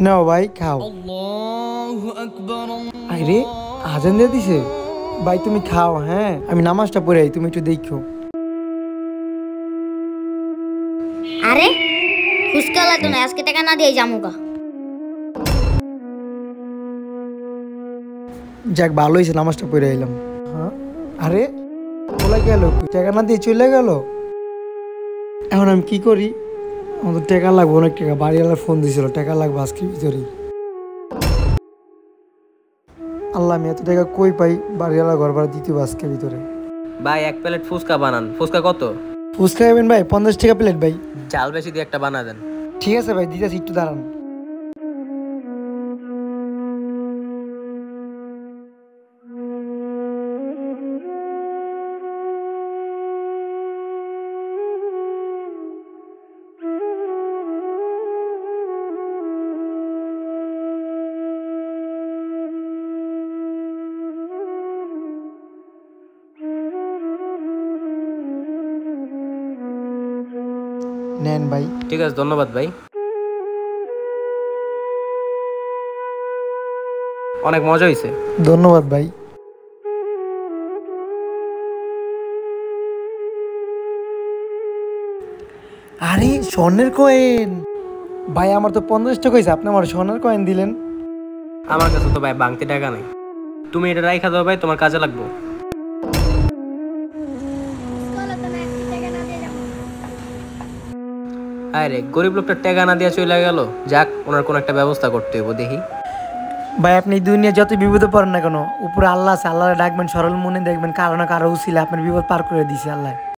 নাও ভাই খাও। আরে আজান দিয়ে দিছে। ভাই তুমি খাও, হ্যাঁ আমি নামাজটা পড়ে আই, তুমি একটু দেখো। আরে ফুসকা লাগতো না, আজকে টাকা না দিয়ে জামুকা। যাক ভালো হয়েছে, নামাজটা পড়ে আইলাম। হ্যাঁ আরে বলে গেল টাকা না দিয়ে চলে গেল। এখন আমি কি করি? আমাদের টাকা লাগবে, অনেক টাকা। বাড়িওয়ালা ফোন দিয়েছিল টাকা লাগবে আজকের ভিতরেই। আল্লাহ, আমি এত টাকা কই পাই? বাড়িওয়ালা ঘর ভাড়া দিতে হবে আজকের ভিতরে। ভাই 1 প্লেট ফুচকা বানান। ফুচকা কত? ফুচকা খাবেন ভাই? 50 টাকা প্লেট ভাই। চাল বেশি দিয়ে একটা বানা দেন। ঠিক আছে ভাই, দিতেছি, একটু দাঁড়ান। নেন ভাই। ঠিক আছে, ধন্যবাদ ভাই। অনেক মজা হয়েছে। ধন্যবাদ ভাই। আরে স্বর্ণের কয়েন! ভাই আমার তো 50 টাকা হয়েছে, আপনি আমার স্বর্ণের কয়েন দিলেন। আমার কাছে তো ভাই বাংতি টাকা নেই, তুমি এটা রাইখা দাও ভাই, তোমার কাজে লাগবে। আরে গরিব লোকটা টাকা না দিয়া চলে গেল, যাক ওনার কোনো একটা ব্যবস্থা করতে হইব দেখি। ভাই আপনি এই দুনিয়া যত বিপদে পড়েন না কেন, উপরে আল্লাহ আছে, আল্লাহরে ডাকবেন সরল মনে, দেখবেন কারো না কারো উছিলা আপনার বিপদ পার করে দিছে আল্লাহ।